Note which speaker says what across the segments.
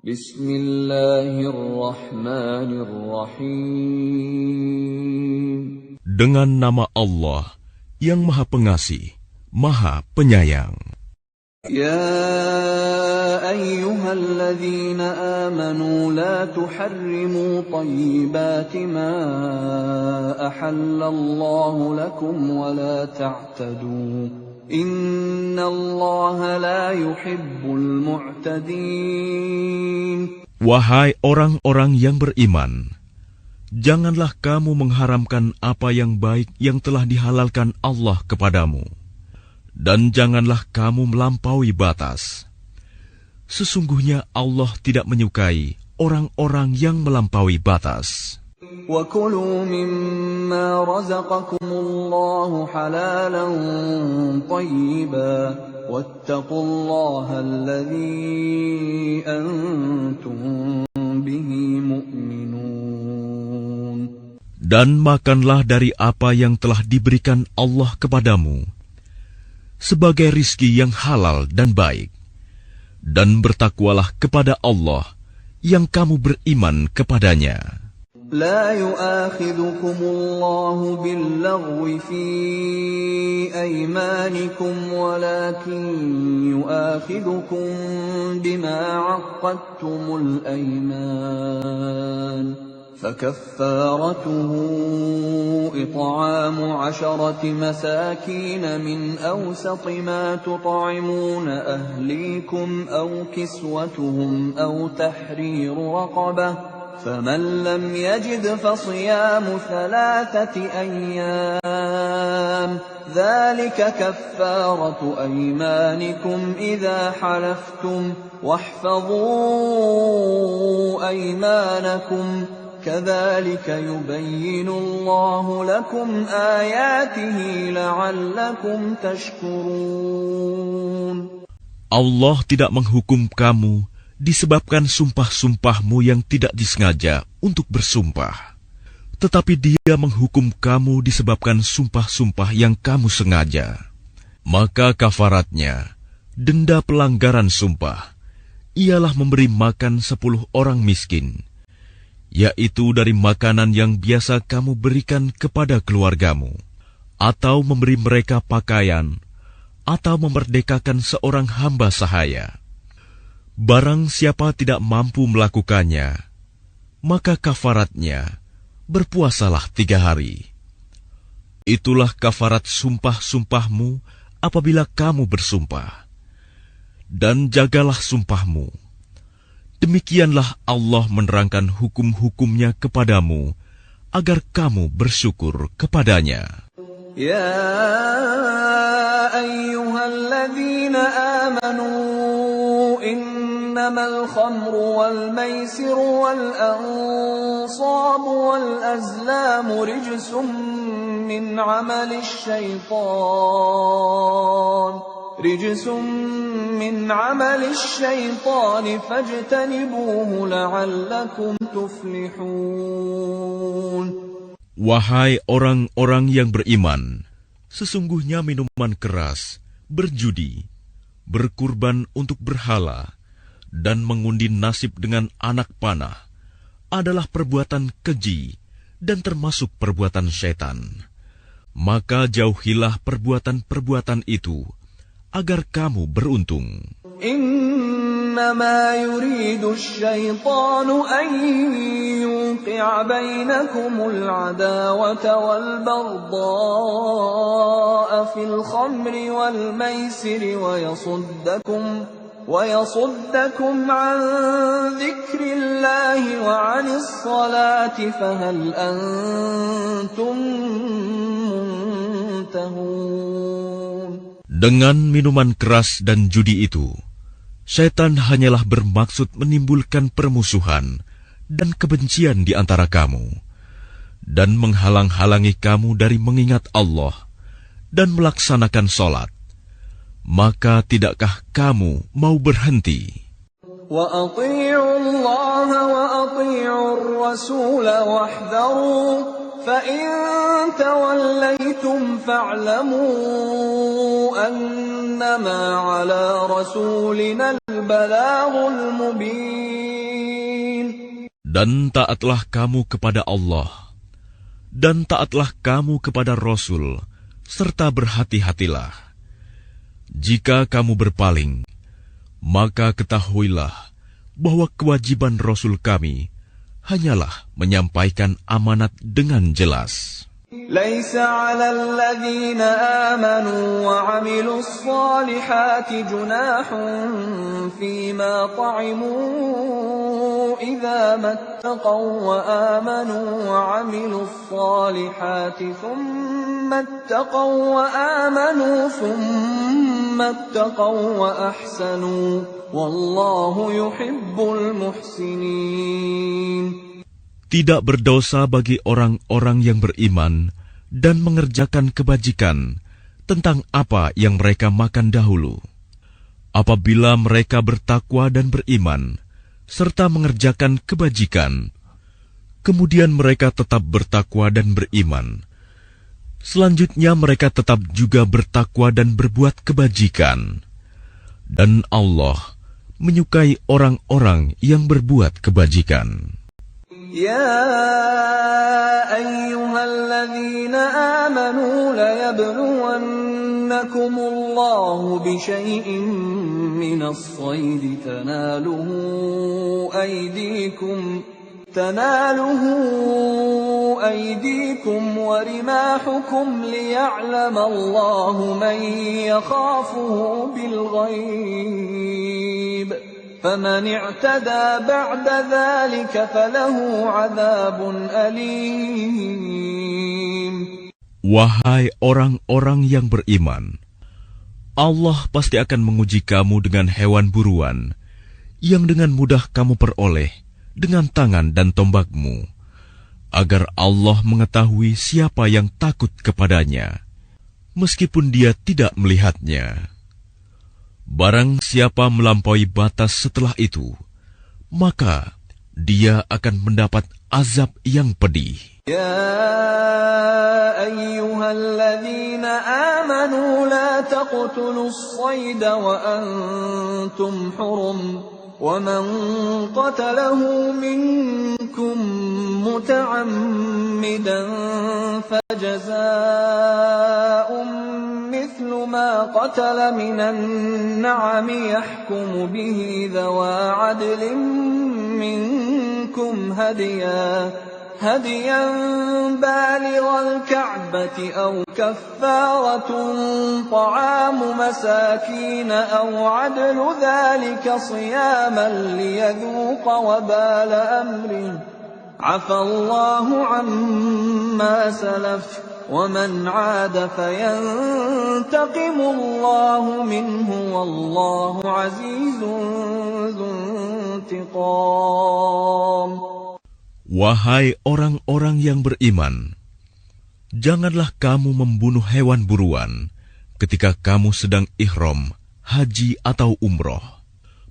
Speaker 1: Bismillahirrahmanirrahim.
Speaker 2: Dengan nama Allah yang Maha Pengasih, Maha Penyayang.
Speaker 1: Ya ayyuhalladzina amanu la tuharrimu tayyibati ma ahallallahu lakum wa la ta'tadu. Innallaha la yuhibbul mu'tadin.
Speaker 2: Wahai orang-orang yang beriman, janganlah kamu mengharamkan apa yang baik yang telah dihalalkan Allah kepadamu, dan janganlah kamu melampaui batas. Sesungguhnya Allah tidak menyukai orang-orang yang melampaui batas.
Speaker 1: وَكُلُوا مِمَّا رَزَقَكُمُ اللَّهُ حَلَالًا طَيِّبًا وَاتَّقُوا اللَّهَ الَّذِي أَنْتُمْ بِهِ مُؤْمِنُونَ.
Speaker 2: Dan makanlah dari apa yang telah diberikan Allah kepadamu sebagai rizki yang halal dan baik, dan bertakwalah kepada Allah yang kamu beriman kepadanya.
Speaker 1: لا يؤاخذكم الله باللغو في أيمانكم ولكن يؤاخذكم بما عقدتم الأيمان فكفارته إطعام 10 مساكين من أوسط ما تطعمون أهليكم أو كسوتهم أو تحرير رقبة فمن لم يجد فصيام 3 أيام ذلك كفارة أيمانكم إذا حلفتم واحفظوا أيمانكم كذلك يبين الله لكم آياته لعلكم تشكرون.
Speaker 2: Allah tidak menghukum kamu disebabkan sumpah-sumpahmu yang tidak disengaja untuk bersumpah, tetapi Dia menghukum kamu disebabkan sumpah-sumpah yang kamu sengaja. Maka kafaratnya, denda pelanggaran sumpah, ialah memberi makan 10 orang miskin, yaitu dari makanan yang biasa kamu berikan kepada keluargamu, atau memberi mereka pakaian, atau memerdekakan seorang hamba sahaya. Barang siapa tidak mampu melakukannya, maka kafaratnya berpuasalah 3 hari. Itulah kafarat sumpah-sumpahmu apabila kamu bersumpah. Dan jagalah sumpahmu. Demikianlah Allah menerangkan hukum-hukumnya kepadamu, agar kamu bersyukur kepadanya.
Speaker 1: Ya ayyuhalladzina amanu إنما الخمر والميسر والأنصاب والأزلام رجس من عمل الشيطان فاجتنبوه لعلكم تفلحون.
Speaker 2: Wahai orang-orang yang beriman, sesungguhnya minuman keras, berjudi, berkurban untuk berhala, dan mengundi nasib dengan anak panah adalah perbuatan keji dan termasuk perbuatan syaitan. Maka jauhilah perbuatan-perbuatan itu agar kamu beruntung.
Speaker 1: إنما يريد الشيطان أن يوقع بينكم العداوة والبغضاء في الخمر والميسر ويصدكم عن ذكر الله وعن الصلاة فهل أنتم منتهون.
Speaker 2: Dengan minuman keras dan judi itu, syaitan hanyalah bermaksud menimbulkan permusuhan dan kebencian di antara kamu, dan menghalang-halangi kamu dari mengingat Allah dan melaksanakan sholat. Maka tidakkah kamu mau berhenti?
Speaker 1: وَأَطِيعُوا اللَّهَ وَأَطِيعُوا الرَّسُولَ وَاحْذَرُوا فَإِن تَوَلَّيْتُمْ فَاعْلَمُوا أَنَّمَا عَلَى رَسُولِنَا الْبَلَاغُ الْمُبِينُ.
Speaker 2: Dan taatlah kamu kepada Allah, dan taatlah kamu kepada Rasul, serta berhati-hatilah. Jika kamu berpaling, maka ketahuilah bahwa kewajiban Rasul kami hanyalah menyampaikan amanat dengan jelas.
Speaker 1: ليس على الذين آمنوا وعملوا الصالحات جناح فيما طعموا إذا ما اتقوا وآمنوا وعملوا الصالحات ثم اتقوا وآمنوا ثم اتقوا وأحسنوا والله يحب المحسنين.
Speaker 2: Tidak berdosa bagi orang-orang yang beriman dan mengerjakan kebajikan tentang apa yang mereka makan dahulu. Apabila mereka bertakwa dan beriman, serta mengerjakan kebajikan, kemudian mereka tetap bertakwa dan beriman. Selanjutnya mereka tetap juga bertakwa dan berbuat kebajikan. Dan Allah menyukai orang-orang yang berbuat kebajikan.
Speaker 1: يا أيها الذين آمنوا ليبلونكم الله بشيء من الصيد تناله أيديكم ورماحكم ليعلم الله من يخافه بالغيب فمن اعتدى بعد ذلك فله عذاب أليم.
Speaker 2: Wahai orang-orang yang beriman, Allah pasti akan menguji kamu dengan hewan buruan yang dengan mudah kamu peroleh dengan tangan dan tombakmu, agar Allah mengetahui siapa yang takut kepadanya, meskipun dia tidak melihatnya. Barang siapa melampaui batas setelah itu, maka dia akan mendapat azab yang pedih.
Speaker 1: يا أيها الذين آمنوا لا تقتلوا الصيد وأنتم حرم ومن قتله منكم متعمدا فجزاء مثل ما قتل من النعم يحكم به ذوى عدل منكم هديا بالغ الكعبة أو كفارة طعام مساكين أو عدل ذلك صياما ليذوق وبال أمره عفى الله عما سلف ومن عاد فينتقم الله منه والله عزيز ذو انتقام.
Speaker 2: Wahai orang-orang yang beriman, janganlah kamu membunuh hewan buruan ketika kamu sedang ihram, haji atau umroh.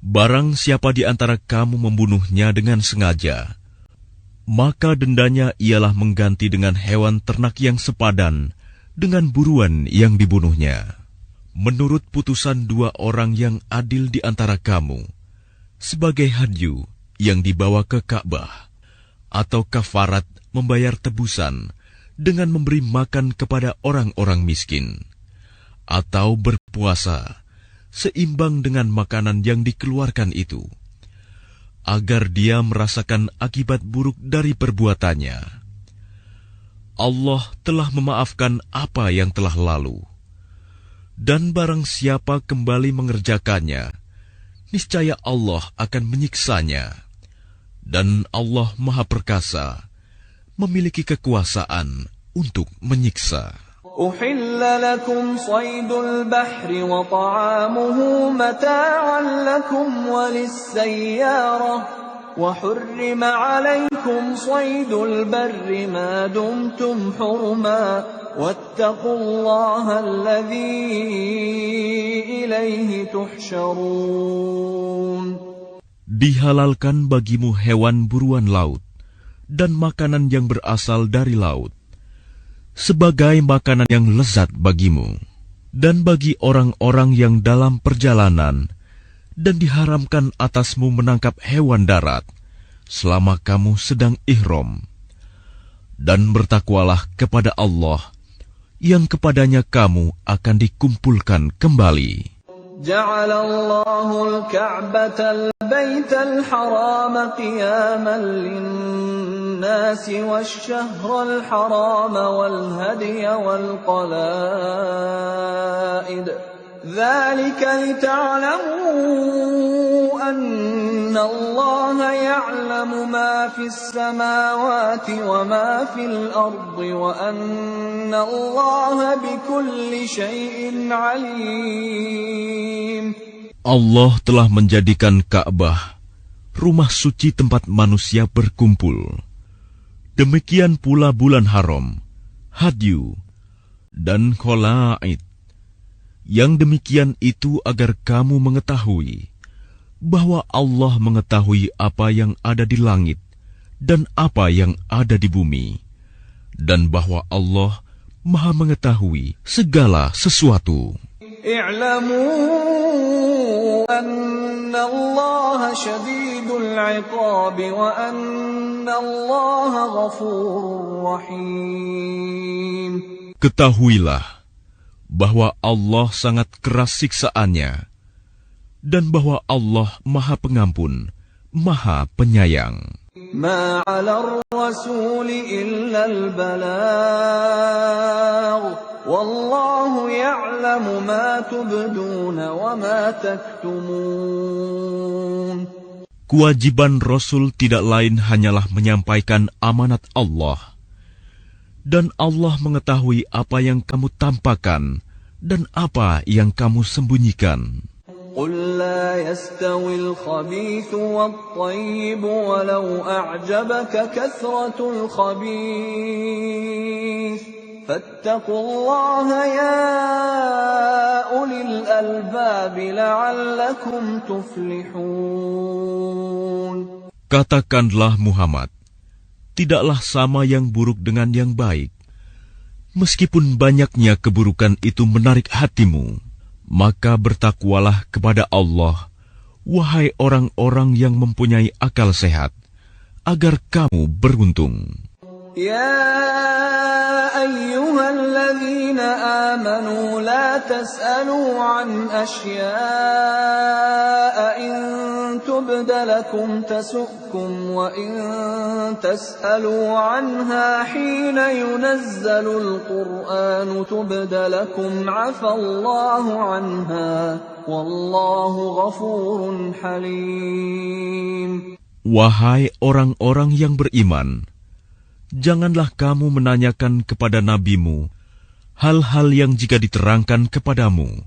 Speaker 2: Barang siapa di antara kamu membunuhnya dengan sengaja, maka dendanya ialah mengganti dengan hewan ternak yang sepadan dengan buruan yang dibunuhnya. Menurut putusan dua orang yang adil di antara kamu, sebagai hadyu yang dibawa ke Ka'bah, atau kafarat membayar tebusan dengan memberi makan kepada orang-orang miskin, atau berpuasa seimbang dengan makanan yang dikeluarkan itu, agar dia merasakan akibat buruk dari perbuatannya. Allah telah memaafkan apa yang telah lalu, dan barang siapa kembali mengerjakannya, niscaya Allah akan menyiksanya. Dan Allah Maha Perkasa, memiliki kekuasaan untuk menyiksa.
Speaker 1: أحل لكم صيد البحر وطعامه متاعا لكم وللسيارة وحرم عليكم صيد البر ما دمتم حرما واتقوا الله الذي إليه تحشرون.
Speaker 2: Dihalalkan bagimu hewan buruan laut dan makanan yang berasal dari laut, sebagai makanan yang lezat bagimu, dan bagi orang-orang yang dalam perjalanan, dan diharamkan atasmu menangkap hewan darat, selama kamu sedang ihram. Dan bertakwalah kepada Allah, yang kepadanya kamu akan dikumpulkan kembali.
Speaker 1: جعل الله الكعبة البيت الحرام قياما للناس والشهر الحرام والهدي والقلائد ذلك لتعلموا أن الله يعلم ما في السماوات وما في الأرض وأن الله بكل شيء عليم.
Speaker 2: Allah telah menjadikan Ka'bah rumah suci tempat manusia berkumpul. Demikian pula bulan haram, hadyu, dan kholaid. Yang demikian itu agar kamu mengetahui bahwa Allah mengetahui apa yang ada di langit dan apa yang ada di bumi, dan bahwa Allah Maha mengetahui segala sesuatu.
Speaker 1: i'lamu anna Allah syadidul 'iqab wa anna Allah ghafurur rahim.
Speaker 2: Ketahuilah bahwa Allah sangat keras siksaannya, dan bahwa Allah Maha Pengampun, Maha Penyayang.
Speaker 1: Ma 'ala ar-rasul illa al-balagh wallahu ya'lamu ma tubduna wa ma taktumun.
Speaker 2: Kewajiban Rasul tidak lain hanyalah menyampaikan amanat Allah, dan Allah mengetahui apa yang kamu tampakkan dan apa yang kamu sembunyikan.
Speaker 1: قل لا يستوي الخبيث والطيب ولو أعجبك كثرة الخبيث فاتقوا الله يا أولي الألباب لعلكم تفلحون.
Speaker 2: Katakanlah Muhammad, tidaklah sama yang buruk dengan yang baik. Meskipun banyaknya keburukan itu menarik hatimu, maka bertakwalah kepada Allah, wahai orang-orang yang mempunyai akal sehat, agar kamu beruntung.
Speaker 1: يا أيها الذين آمنوا لا تسألوا عن أشياء إن تبد لكم تسؤكم وإن تسألوا عنها حين ينزل القرآن تبد لكم عفى الله عنها والله غفور حليم.
Speaker 2: Wahai orang-orang yang beriman, janganlah kamu menanyakan kepada nabimu hal-hal yang jika diterangkan kepadamu,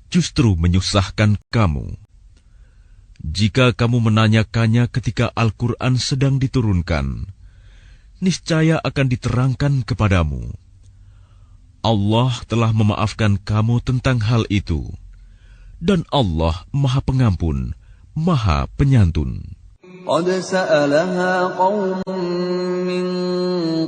Speaker 2: justru menyusahkan kamu. Jika kamu menanyakannya ketika Al-Quran sedang diturunkan, niscaya akan diterangkan kepadamu. Allah telah memaafkan kamu tentang hal itu, dan Allah Maha Pengampun, Maha Penyantun.
Speaker 1: قد سألها قوم من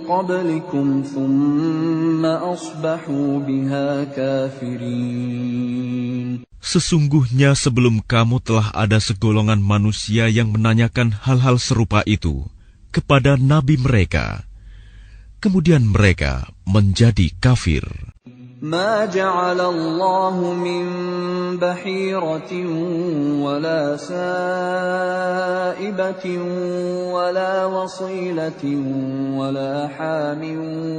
Speaker 1: قبلكم ثم أصبحوا بها كافرين.
Speaker 2: Sesungguhnya sebelum kamu telah ada segolongan manusia yang menanyakan hal-hal serupa itu kepada nabi mereka, kemudian mereka menjadi kafir.
Speaker 1: ما جعل الله من بحيرة ولا سائبة ولا وصيلة ولا حام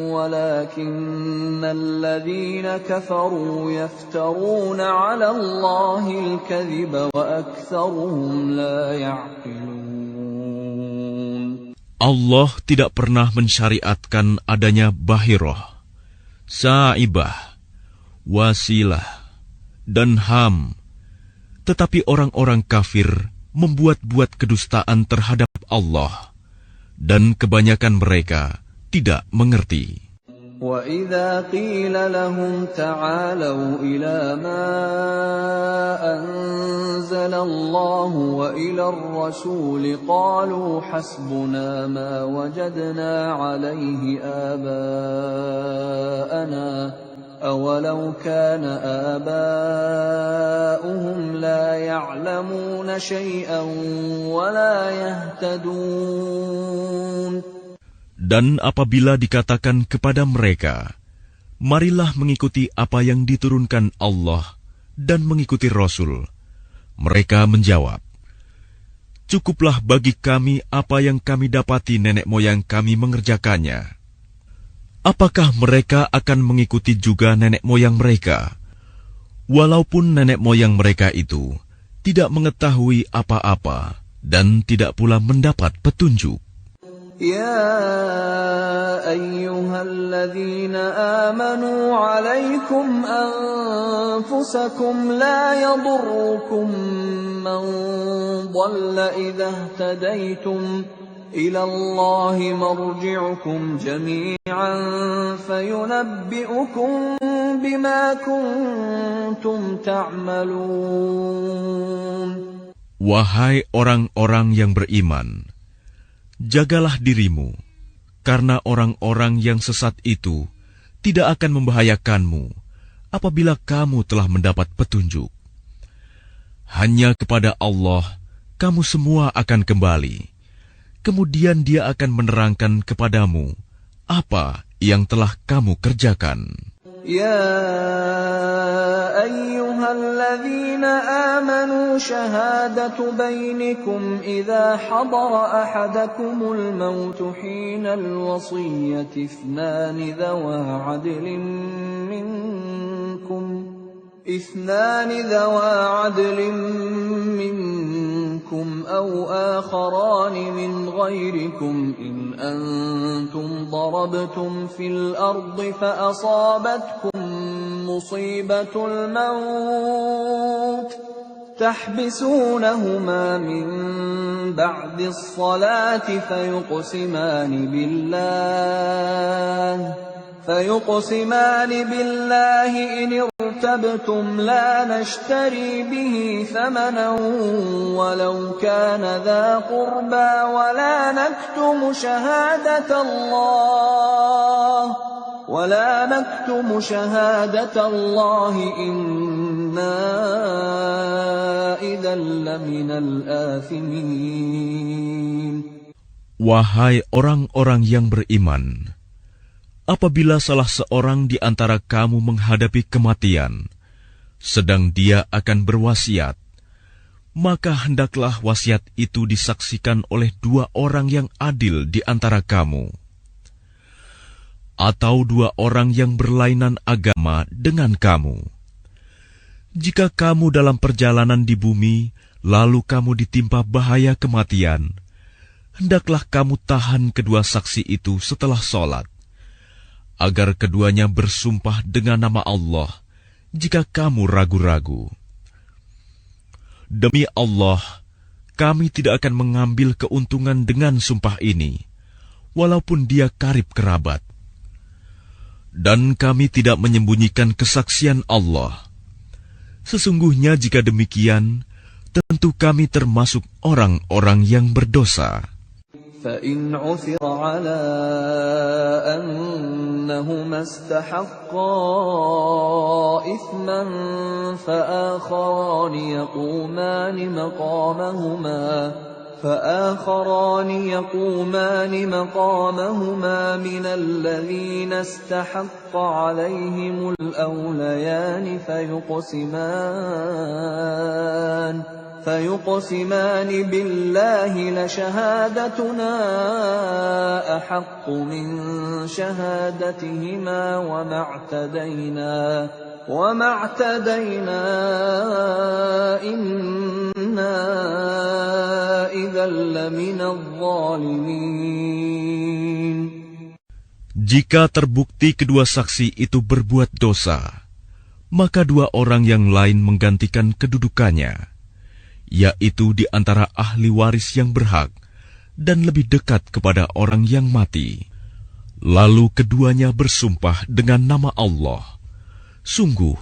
Speaker 1: ولكن الذين كفروا يفترون على الله الكذب وأكثرهم لا يعقلون.
Speaker 2: Allah tidak pernah mensyariatkan adanya bahirah, sa'ibah, wasilah, dan ham. Tetapi orang-orang kafir membuat-buat kedustaan terhadap Allah, dan kebanyakan mereka tidak mengerti.
Speaker 1: وَإِذَا قِيلَ لَهُمْ تَعَالَوْا إِلَى مَا أَنزَلَ اللَّهُ وَإِلَى الرَّسُولِ قَالُوا حَسْبُنَا مَا وَجَدْنَا عَلَيْهِ آبَاءَنَا أولو كان آباؤهم لا يعلمون شيئا ولا يهتدون.
Speaker 2: Dan apabila dikatakan kepada mereka, marilah mengikuti apa yang diturunkan Allah dan mengikuti Rasul, mereka menjawab, cukuplah bagi kami apa yang kami dapati nenek moyang kami mengerjakannya. Apakah mereka akan mengikuti juga nenek moyang mereka, walaupun nenek moyang mereka itu tidak mengetahui apa-apa dan tidak pula mendapat petunjuk?
Speaker 1: يا أيها الذين آمنوا عليكم أنفسكم لا يضركم من ضل إذا اهتديتم إلى الله مرجعكم جميعا فينبئكم بما كنتم تعملون.
Speaker 2: Wahai orang-orang yang beriman, jagalah dirimu, karena orang-orang yang sesat itu tidak akan membahayakanmu apabila kamu telah mendapat petunjuk. Hanya kepada Allah kamu semua akan kembali. Kemudian Dia akan menerangkan kepadamu apa yang telah kamu kerjakan.
Speaker 1: يا أيها الذين آمنوا شهادة بينكم إذا حضر أحدكم الموت حين الوصية اثنان ذوى عدل منكم أو آخران من غيركم إن أنتم ضربتم في الأرض فأصابتكم مصيبة الموت تحبسونهما من بعد الصلاة فيقسمان بالله إن ارتبتم لا نشتري به ثمنا ولو كان ذا قربى ولا نكتم شهادة الله إنا إذا لمن الآثمين.
Speaker 2: Wahai orang-orang yang beriman, apabila salah seorang di antara kamu menghadapi kematian, sedang dia akan berwasiat, maka hendaklah wasiat itu disaksikan oleh dua orang yang adil di antara kamu, atau dua orang yang berlainan agama dengan kamu. Jika kamu dalam perjalanan di bumi, lalu kamu ditimpa bahaya kematian, hendaklah kamu tahan kedua saksi itu setelah sholat, agar keduanya bersumpah dengan nama Allah jika kamu ragu-ragu. Demi Allah, kami tidak akan mengambil keuntungan dengan sumpah ini, walaupun dia karib kerabat. Dan kami tidak menyembunyikan kesaksian Allah. Sesungguhnya jika demikian, tentu kami termasuk orang-orang yang berdosa.
Speaker 1: فإن عثر على أنهما استحقا إثما فآخران يقومان مقامهما من الذين استحق عليهم الأوليان فيقسمان بالله لشهادتنا أحق من شهادتهما وما اعتدينا إنا إذا لمن الظالمين.
Speaker 2: Jika terbukti kedua saksi itu berbuat dosa, maka dua orang yang lain menggantikan kedudukannya, yaitu di antara ahli waris yang berhak dan lebih dekat kepada orang yang mati. Lalu keduanya bersumpah dengan nama Allah, sungguh,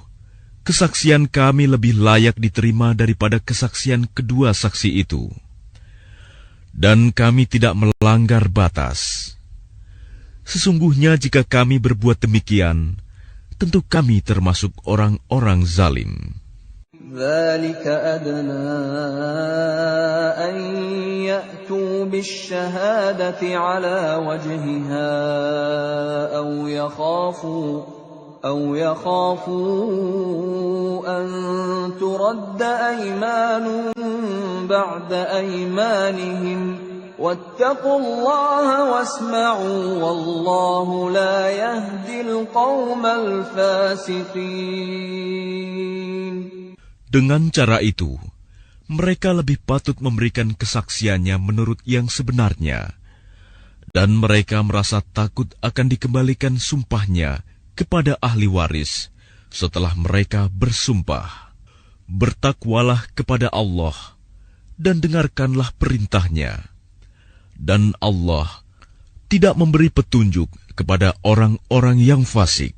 Speaker 2: kesaksian kami lebih layak diterima daripada kesaksian kedua saksi itu. Dan kami tidak melanggar batas. Sesungguhnya jika kami berbuat demikian, tentu kami termasuk orang-orang zalim.
Speaker 1: ذلك أدنى أن يأتوا بالشهادة على وجهها أو يخافوا أن ترد أيمان بعد أيمانهم واتقوا الله واسمعوا والله لا يهدي القوم الفاسقين.
Speaker 2: Dengan cara itu, mereka lebih patut memberikan kesaksiannya menurut yang sebenarnya, dan mereka merasa takut akan dikembalikan sumpahnya kepada ahli waris setelah mereka bersumpah. Bertakwalah kepada Allah dan dengarkanlah perintahnya. Dan Allah tidak memberi petunjuk kepada orang-orang yang fasik.